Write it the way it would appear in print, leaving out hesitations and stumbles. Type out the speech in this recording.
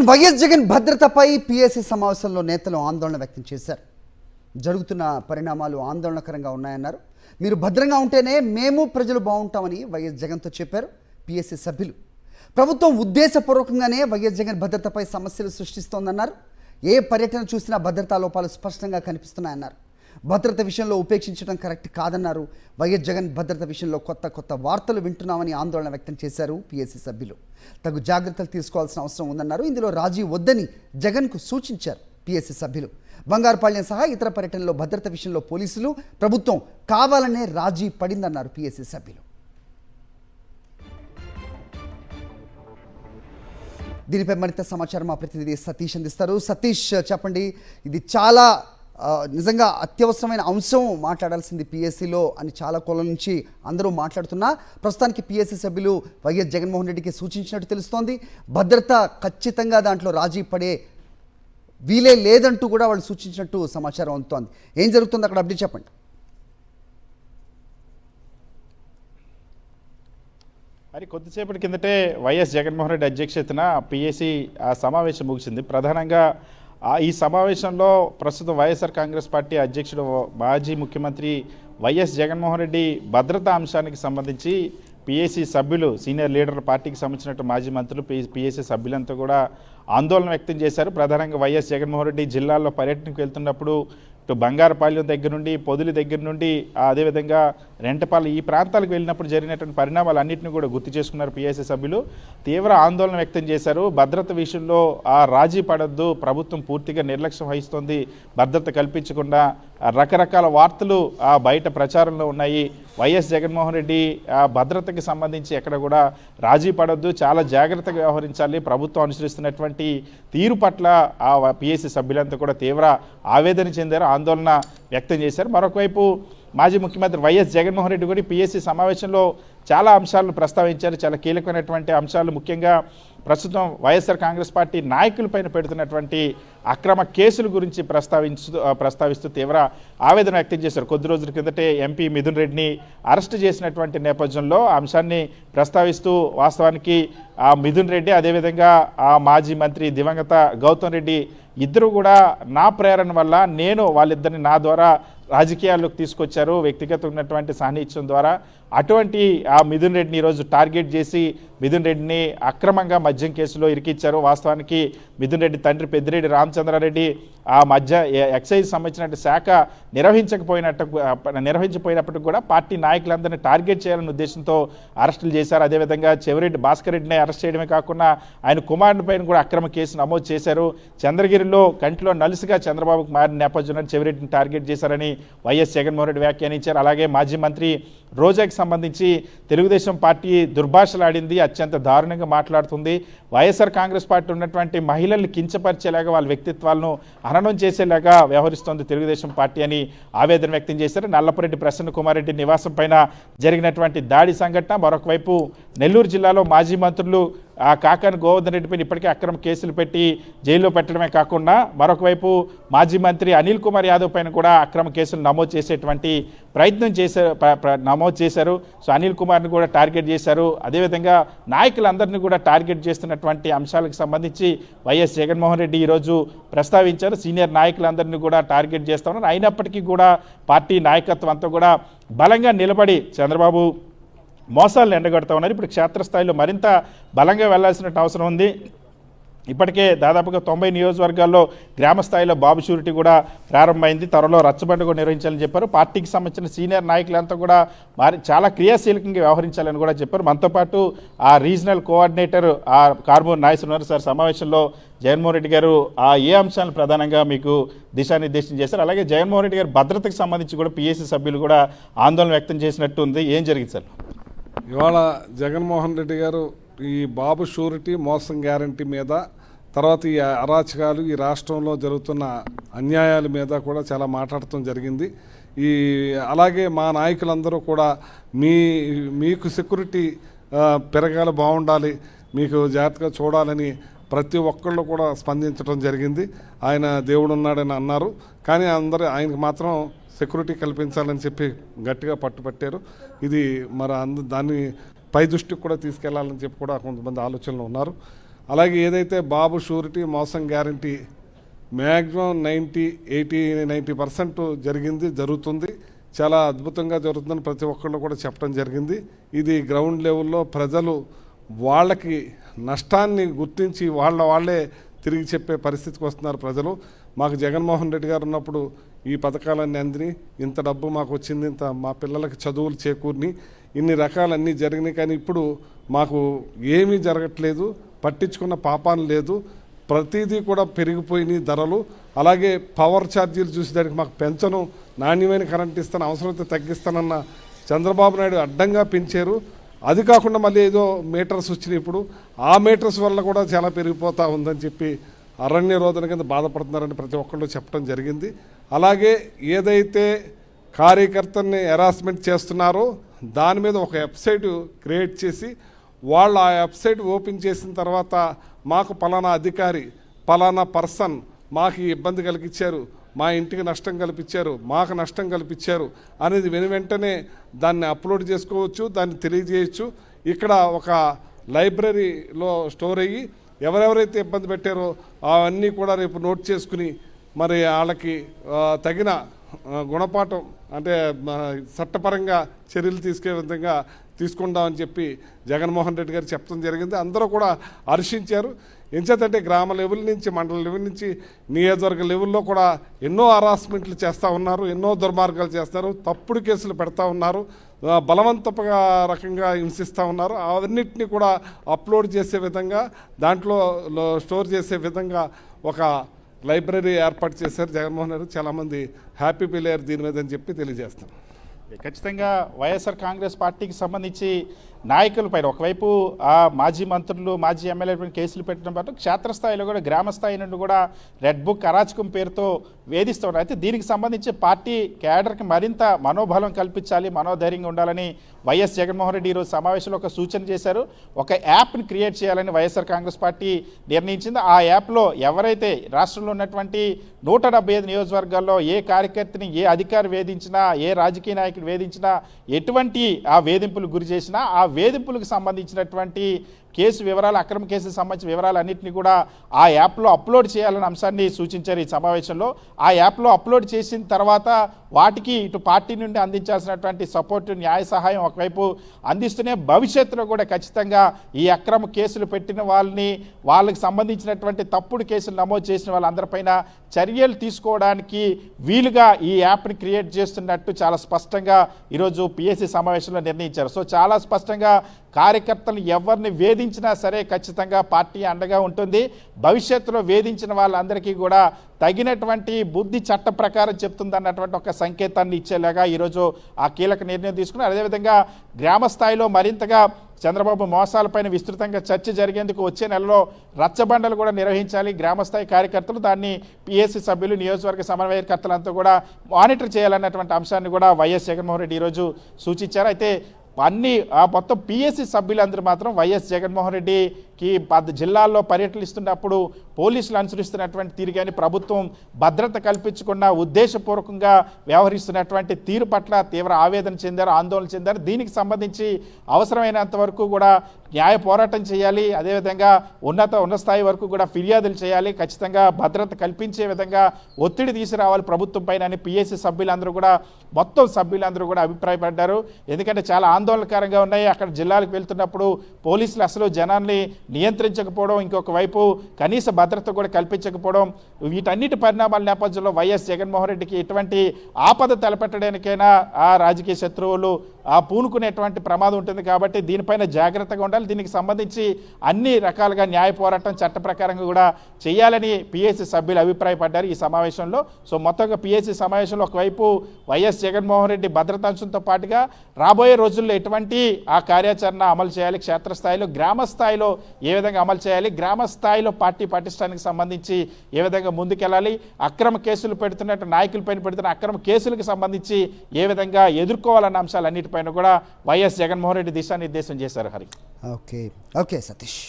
YS Jagan భద్రతపై PSC సమావేశంలో నేతలు ఆందోళన వ్యక్తం చేశారు. జరుగుతున్న పరిణామాలు ఆందోళనకరంగా ఉన్నాయన్నారు. మీరు భద్రంగా ఉంటేనే మేము ప్రజలు బాగుంటామని వైఎస్ జగన్తో చెప్పారు పిఎస్సి సభ్యులు. ప్రభుత్వం ఉద్దేశపూర్వకంగానే వైఎస్ జగన్ భద్రతపై సమస్యలు సృష్టిస్తోందన్నారు. ఏ పర్యటన చూసినా భద్రతా లోపాలు స్పష్టంగా కనిపిస్తున్నాయన్నారు. భద్రత విషయంలో ఉపేక్షించడం కరెక్ట్ కాదన్నారు. వైఎస్ జగన్ భద్రత విషయంలో కొత్త వార్తలు వింటున్నామని ఆందోళన వ్యక్తం చేశారు పిఎస్సి సభ్యులు. తగు జాగ్రత్తలు తీసుకోవాల్సిన అవసరం ఉందన్నారు. ఇందులో రాజీ వద్దని జగన్కు సూచించారు పిఎస్సి సభ్యులు. బంగారుపాళ్యం సహా ఇతర పర్యటనలో భద్రత విషయంలో పోలీసులు ప్రభుత్వం కావాలనే రాజీ పడిందన్నారు పిఎస్సి సభ్యులు. దీనిపై మరింత సమాచారం మా ప్రతినిధి సతీష్ అందిస్తారు. సతీష్, చెప్పండి, ఇది చాలా నిజంగా అత్యవసరమైన అంశం మాట్లాడాల్సింది పిఎస్సిలో అని చాలా కోణాల నుంచి అందరూ మాట్లాడుతున్నా ప్రస్తుతానికి పిఎస్సి సభ్యులు వైఎస్ జగన్మోహన్ రెడ్డికి సూచించినట్టు తెలుస్తోంది. భద్రత ఖచ్చితంగా దాంట్లో రాజీ పడే వీలే లేదంటూ కూడా వాళ్ళు సూచించినట్టు సమాచారం అందుతోంది. ఏం జరుగుతుంది అక్కడ అప్డేట్ చెప్పండి. మరి కొద్దిసేపటి కిందటే వైఎస్ జగన్మోహన్ రెడ్డి అధ్యక్షతన పిఎస్సి సమావేశం ముగిసింది. ప్రధానంగా ఈ సమావేశంలో ప్రస్తుతం వైఎస్ఆర్ కాంగ్రెస్ పార్టీ అధ్యక్షుడు మాజీ ముఖ్యమంత్రి వైఎస్ జగన్మోహన్ రెడ్డి భద్రతా అంశానికి సంబంధించి పిఎస్సి సభ్యులు, సీనియర్ లీడర్, పార్టీకి సంబంధించినట్టు మాజీ మంత్రులు, పిఎస్సి సభ్యులంతా కూడా ఆందోళన వ్యక్తం చేశారు. ప్రధానంగా వైఎస్ జగన్మోహన్ రెడ్డి జిల్లాల్లో పర్యటనకు వెళ్తున్నప్పుడు ఇటు బంగారుపాళ్యం దగ్గర నుండి, పొదిలి దగ్గర నుండి, అదేవిధంగా రెంటపాలెం ఈ ప్రాంతాలకు వెళ్ళినప్పుడు జరిగినటువంటి పరిణామాలు అన్నింటినీ కూడా గుర్తు చేసుకున్నారు పిఎస్సి సభ్యులు. తీవ్ర ఆందోళన వ్యక్తం చేశారు. భద్రత విషయంలో రాజీ పడద్దు, ప్రభుత్వం పూర్తిగా నిర్లక్ష్యం వహిస్తోంది, భద్రత కల్పించకుండా రకరకాల వార్తలు బయట ప్రచారంలో ఉన్నాయి. వైఎస్ జగన్మోహన్ రెడ్డి భద్రతకి సంబంధించి ఎక్కడ కూడా రాజీ పడద్దు, చాలా జాగ్రత్తగా వ్యవహరించాలి, ప్రభుత్వం అనుసరిస్తున్నటువంటి తీరు పట్ల పిఎస్సి సభ్యులంతా కూడా తీవ్ర ఆవేదన చెందారు, ఆందోళన వ్యక్తం చేశారు. మరొకవైపు మాజీ ముఖ్యమంత్రి వైఎస్ జగన్మోహన్ రెడ్డి కూడా పిఎస్సి సమావేశంలో చాలా అంశాలను ప్రస్తావించారు. చాలా కీలకమైనటువంటి అంశాలు, ముఖ్యంగా ప్రస్తుతం వైఎస్ఆర్ కాంగ్రెస్ పార్టీ నాయకులపైన పెడుతున్నటువంటి అక్రమ కేసుల గురించి ప్రస్తావిస్తూ తీవ్ర ఆవేదన వ్యక్తం చేశారు. కొద్ది రోజుల కిందటే ఎంపీ మిథున్ రెడ్డిని అరెస్ట్ చేసినటువంటి నేపథ్యంలో ఆ అంశాన్ని ప్రస్తావిస్తూ వాస్తవానికి మిథున్ రెడ్డి, అదేవిధంగా మాజీ మంత్రి దివంగత గౌతమ్ రెడ్డి ఇద్దరు కూడా నా ప్రేరణ వల్ల వాళ్ళిద్దరిని నా ద్వారా రాజకీయాల్లోకి తీసుకొచ్చారు, వ్యక్తిగత ఉన్నటువంటి సాన్నిధ్యం ద్వారా. అటువంటి మిథున్ రెడ్డిని ఈరోజు టార్గెట్ చేసి మిథున్ రెడ్డిని అక్రమంగా మద్యం కేసులో ఇరికిచ్చారు. వాస్తవానికి మిథున్ రెడ్డి తండ్రి పెద్దిరెడ్డి రామచంద్రారెడ్డి ఎక్సైజ్ సంబంధించిన శాఖ నిర్వహించపోయినప్పటికీ కూడా పార్టీ నాయకులందరినీ టార్గెట్ చేయాలనే ఉద్దేశంతో అరెస్టులు చేశారు. అదేవిధంగా చెవిరెడ్డి భాస్కర్ రెడ్డిని అరెస్ట్ చేయడమే కాకుండా ఆయన కుమారుని పైన కూడా అక్రమ కేసు నమోదు చేశారు. చంద్రగిరిలో కంటిలో నలుసుగా చంద్రబాబుకు మారిన నేపథ్యంలో చెవిరెడ్డిని టార్గెట్ చేశారని వైఎస్ జగన్మోహన్ రెడ్డి వ్యాఖ్యానించారు. అలాగే మాజీ మంత్రి రోజాకి సంబంధించి తెలుగుదేశం పార్టీ దుర్భాషలాడింది, అత్యంత దారుణంగా మాట్లాడుతుంది, వైఎస్ఆర్ కాంగ్రెస్ పార్టీ ఉన్నటువంటి మహిళల్ని కించపరిచేలాగా, వాళ్ళ వ్యక్తిత్వాలను హననం చేసేలాగా వ్యవహరిస్తోంది తెలుగుదేశం పార్టీ అని ఆవేదన వ్యక్తం చేశారు. నల్లపురెడ్డి ప్రసన్న కుమార్ రెడ్డి నివాసం పైన జరిగినటువంటి దాడి సంఘటన, మరొక వైపు నెల్లూరు జిల్లాలో మాజీ మంత్రులు కాకాని గోవర్ధన్ రెడ్డిపైన ఇప్పటికే అక్రమ కేసులు పెట్టి జైల్లో పెట్టడమే కాకుండా మరొక వైపు మాజీ మంత్రి అనిల్ కుమార్ యాదవ్ పైన కూడా అక్రమ కేసులు నమోదు చేసేటువంటి ప్రయత్నం నమోదు చేశారు. సో అనిల్ కుమార్ని కూడా టార్గెట్ చేశారు. అదేవిధంగా నాయకులందరినీ కూడా టార్గెట్ చేస్తున్నటువంటి అంశాలకు సంబంధించి వైఎస్ జగన్మోహన్ రెడ్డి ఈరోజు ప్రస్తావించారు. సీనియర్ నాయకులందరినీ కూడా టార్గెట్ చేస్తా ఉన్నారు. అయినప్పటికీ కూడా పార్టీ నాయకత్వం అంతా కూడా బలంగా నిలబడి చంద్రబాబు మోసాలను ఎండగడుతూ ఉన్నారు. ఇప్పుడు క్షేత్రస్థాయిలో మరింత బలంగా వెళ్లాల్సిన అవసరం ఉంది. ఇప్పటికే దాదాపుగా 90 నియోజకవర్గాల్లో గ్రామ స్థాయిలో బాబు షూరిటీ కూడా ప్రారంభమైంది. త్వరలో రచ్చబండ కూడా నిర్వహించాలని చెప్పారు. పార్టీకి సంబంధించిన సీనియర్ నాయకులంతా కూడా చాలా క్రియాశీలకంగా వ్యవహరించాలని కూడా చెప్పారు. మనతో పాటు రీజనల్ కోఆర్డినేటర్ కార్మూర్ నాయస్ ఉన్నారు. సార్, సమావేశంలో జగన్మోహన్ రెడ్డి గారు ఏ అంశాలను ప్రధానంగా మీకు దిశానిర్దేశం చేశారు? అలాగే జగన్మోహన్ రెడ్డి గారు భద్రతకు సంబంధించి కూడా పిఎస్సి సభ్యులు కూడా ఆందోళన వ్యక్తం చేసినట్టు ఉంది. ఏం జరిగింది సార్? ఇవాళ జగన్మోహన్ రెడ్డి గారు ఈ బాబు షూరిటీ, మోసం గ్యారంటీ మీద, తర్వాత ఈ అరాచకాలు, ఈ రాష్ట్రంలో జరుగుతున్న అన్యాయాల మీద కూడా చాలా మాట్లాడటం జరిగింది. అలాగే మా నాయకులందరూ కూడా మీకు సెక్యూరిటీ పెరగాలి, బాగుండాలి, మీకు జాగ్రత్తగా చూడాలని ప్రతి ఒక్కళ్ళు కూడా స్పందించడం జరిగింది. ఆయన దేవుడు ఉన్నాడని అన్నారు, కానీ ఆయనకు మాత్రం సెక్యూరిటీ కల్పించాలని చెప్పి గట్టిగా పట్టుపట్టారు. ఇది మరి దాన్ని పై దృష్టికి కూడా తీసుకెళ్లాలని చెప్పి కూడా కొంతమంది ఆలోచనలు ఉన్నారు. అలాగే ఏదైతే బాబు షూరిటీ మోసం గ్యారంటీ మ్యాక్సిమం 90% జరిగింది, జరుగుతుంది, చాలా అద్భుతంగా జరుగుతుందని ప్రతి ఒక్కళ్ళు కూడా చెప్పడం జరిగింది. ఇది గ్రౌండ్ లెవెల్లో ప్రజలు వాళ్ళకి నష్టాన్ని గుర్తించి వాళ్ళే తిరిగి చెప్పే పరిస్థితికి వస్తున్నారు ప్రజలు. మాకు జగన్మోహన్ రెడ్డి గారు ఉన్నప్పుడు ఈ పథకాలన్నీ అందిని, ఇంత డబ్బు మాకు వచ్చింది, ఇంత మా పిల్లలకి చదువులు చేకూరిని, ఇన్ని రకాలన్నీ జరిగినాయి. కానీ ఇప్పుడు మాకు ఏమీ జరగట్లేదు, పట్టించుకున్న పాపాను లేదు. ప్రతిదీ కూడా పెరిగిపోయినాయి ధరలు. అలాగే పవర్ ఛార్జీలు చూసేదానికి మాకు పెంచను, నాణ్యమైన కరెంట్ ఇస్తాను, అవసరమైతే తగ్గిస్తానన్న చంద్రబాబు నాయుడు అడ్డంగా పెంచారు. అది కాకుండా మళ్ళీ ఏదో మీటర్స్ వచ్చినాయి. ఇప్పుడు ఆ మీటర్స్ వల్ల కూడా చాలా పెరిగిపోతూ ఉందని చెప్పి అరణ్య రోదన కింద బాధపడుతున్నారని ప్రతి ఒక్కళ్ళు చెప్పడం జరిగింది. అలాగే ఏదైతే కార్యకర్తల్ని హెరాస్మెంట్ చేస్తున్నారో దాని మీద ఒక వెబ్సైట్ క్రియేట్ చేసి వాళ్ళు ఆ వెబ్సైట్ ఓపెన్ చేసిన తర్వాత మాకు పలానా అధికారి, పలానా పర్సన్ మాకు ఈ ఇబ్బంది కలిగించారు, మా ఇంటికి నష్టం కల్పించారు, మాకు నష్టం కల్పించారు అనేది వెంటనే దాన్ని అప్లోడ్ చేసుకోవచ్చు, దాన్ని తెలియజేయచ్చు. ఇక్కడ ఒక లైబ్రరీలో స్టోర్ అయ్యి ఎవరెవరైతే ఇబ్బంది పెట్టారో అవన్నీ కూడా రేపు నోట్ చేసుకుని మరి వాళ్ళకి తగిన గుణపాఠం అంటే చట్టపరంగా చర్యలు తీసుకునే విధంగా తీసుకుందామని చెప్పి జగన్మోహన్ రెడ్డి గారు చెప్పడం జరిగింది. అందరూ కూడా హర్షించారు. ఎంచేతంటే గ్రామ లెవెల్ నుంచి, మండల లెవెల్ నుంచి, నియోజకవర్గ లెవెల్లో కూడా ఎన్నో హరాస్మెంట్లు చేస్తూ ఉన్నారు, ఎన్నో దుర్మార్గాలు చేస్తారు, తప్పుడు కేసులు పెడతా ఉన్నారు, బలవంతపుగా రకంగా హింసిస్తూ ఉన్నారు. అవన్నిటిని కూడా అప్లోడ్ చేసే విధంగా, దాంట్లో స్టోర్ చేసే విధంగా ఒక లైబ్రరీ ఏర్పాటు చేశారు జగన్మోహన్ రెడ్డి. చాలామంది హ్యాపీ ఫీల్ అయ్యారు దీని మీద అని చెప్పి తెలియజేస్తాం. ఖచ్చితంగా వైఎస్ఆర్ కాంగ్రెస్ పార్టీకి సంబంధించి నాయకులపైన ఒకవైపు ఆ మాజీ మంత్రులు, మాజీ ఎమ్మెల్యేలపైన కేసులు పెట్టడం పాటు క్షేత్రస్థాయిలో కూడా, గ్రామ స్థాయి నుండి కూడా రెడ్ బుక్ అరాచకం పేరుతో వేధిస్తూ ఉన్నారు. అయితే దీనికి సంబంధించి పార్టీ క్యాడర్కి మరింత మనోబలం కల్పించాలి, మనోధైర్యంగా ఉండాలని వైఎస్ జగన్మోహన్ రెడ్డి ఈరోజు సమావేశంలో ఒక సూచన చేశారు. ఒక యాప్ని క్రియేట్ చేయాలని వైఎస్ఆర్ కాంగ్రెస్ పార్టీ నిర్ణయించింది. ఆ యాప్లో ఎవరైతే రాష్ట్రంలో ఉన్నటువంటి 175 నియోజకవర్గాల్లో ఏ కార్యకర్తని, ఏ అధికారి వేధించినా, ఏ రాజకీయ నాయకుడు వేధించినా, ఎటువంటి ఆ వేధింపులు గురి చేసినా ఆ వేధింపులకు సంబంధించినటువంటి కేసు వివరాలు, అక్రమ కేసుకు సంబంధించిన వివరాలన్నింటినీ కూడా ఆ యాప్లో అప్లోడ్ చేయాలనే అంశాన్ని సూచించారు ఈ సమావేశంలో. ఆ యాప్లో అప్లోడ్ చేసిన తర్వాత వాటికి ఇటు పార్టీ నుండి అందించాల్సినటువంటి సపోర్టు, న్యాయ సహాయం ఒకవైపు అందిస్తూనే భవిష్యత్తులో కూడా ఖచ్చితంగా ఈ అక్రమ కేసులు పెట్టిన వాళ్ళకి సంబంధించినటువంటి తప్పుడు కేసులు నమోదు చేసిన వాళ్ళందరిపైన చర్యలు తీసుకోవడానికి వీలుగా ఈ యాప్ని క్రియేట్ చేస్తున్నట్టు చాలా స్పష్టంగా ఈరోజు పిఎస్సి సమావేశంలో నిర్ణయించారు. సో చాలా స్పష్టంగా కార్యకర్తలు ఎవరిని వేధించినా సరే ఖచ్చితంగా పార్టీ అండగా ఉంటుంది. భవిష్యత్తులో వేధించిన వాళ్ళందరికీ కూడా తగినటువంటి బుద్ధి చట్ట ప్రకారం చెప్తుంది అన్నటువంటి ఒక సంకేతాన్ని ఇచ్చేలాగా ఈరోజు ఆ కీలక నిర్ణయం తీసుకున్నారు. అదేవిధంగా గ్రామ స్థాయిలో మరింతగా చంద్రబాబు మోసాలపైన విస్తృతంగా చర్చ జరిగేందుకు వచ్చే నెలలో రచ్చబండలు కూడా నిర్వహించాలి. గ్రామస్థాయి కార్యకర్తలు దాన్ని పిఎస్సి సభ్యులు, నియోజకవర్గ సమన్వయకర్తలంతా కూడా మానిటర్ చేయాలన్నటువంటి అంశాన్ని కూడా వైఎస్ జగన్మోహన్ రెడ్డి ఈరోజు సూచించారు. అయితే మొత్తం పిఎస్సి సభ్యులందరూ మాత్రం వైఎస్ జగన్మోహన్ రెడ్డికి జిల్లాల్లో పర్యటనిస్తున్నప్పుడు పోలీసులు అనుసరిస్తున్నటువంటి తీరు కానీ, ప్రభుత్వం భద్రత కల్పించకుండా ఉద్దేశపూర్వకంగా వ్యవహరిస్తున్నటువంటి తీరు పట్ల తీవ్ర ఆవేదన చెందారు, ఆందోళన చెందారు. దీనికి సంబంధించి అవసరమైనంత వరకు కూడా న్యాయ పోరాటం చేయాలి, అదేవిధంగా ఉన్నత స్థాయి వరకు కూడా ఫిర్యాదులు చేయాలి, ఖచ్చితంగా భద్రత కల్పించే విధంగా ఒత్తిడి తీసుకురావాలి ప్రభుత్వం పైన అని పిఎస్సి సభ్యులందరూ కూడా, మొత్తం సభ్యులందరూ కూడా అభిప్రాయపడ్డారు. ఎందుకంటే చాలా ఆందోళనకరంగా ఉన్నాయి. అక్కడ జిల్లాలకు వెళ్తున్నప్పుడు పోలీసులు అసలు జనాన్ని నియంత్రించకపోవడం, ఇంకొక వైపు కనీస భద్రత కూడా కల్పించకపోవడం, వీటన్నిటి పరిణామాల నేపథ్యంలో వైఎస్ జగన్మోహన్ రెడ్డికి ఎటువంటి ఆపద తలపెట్టడానికైనా ఆ రాజకీయ శత్రువులు పూనుకునేటువంటి ప్రమాదం ఉంటుంది. కాబట్టి దీనిపైన జాగ్రత్తగా ఉండాలి. దీనికి సంబంధించి అన్ని రకాలుగా న్యాయ పోరాటం చట్ట ప్రకారంగా కూడా చేయాలని పిఎస్సి సభ్యులు అభిప్రాయపడ్డారు ఈ సమావేశంలో. సో మొత్తంగా పిఎస్సి సమావేశంలో ఒకవైపు వైఎస్ జగన్మోహన్ రెడ్డి భద్రతాంశంతో పాటుగా రాబోయే రోజుల్లో ఎటువంటి ఆ కార్యాచరణ అమలు చేయాలి, క్షేత్రస్థాయిలో, గ్రామ స్థాయిలో ఏ విధంగా అమలు చేయాలి, గ్రామ స్థాయిలో పార్టీ పటిష్టానికి సంబంధించి ఏ విధంగా ముందుకెళ్ళాలి, అక్రమ కేసులు పెడుతున్నట్టు నాయకులపైన పెడుతున్న అక్రమ కేసులకు సంబంధించి ఏ విధంగా ఎదుర్కోవాలన్న అంశాలన్నిటిపైన కూడా వైఎస్ జగన్మోహన్ రెడ్డి దిశానిర్దేశం చేశారు. హరి ఓకే సతీష్.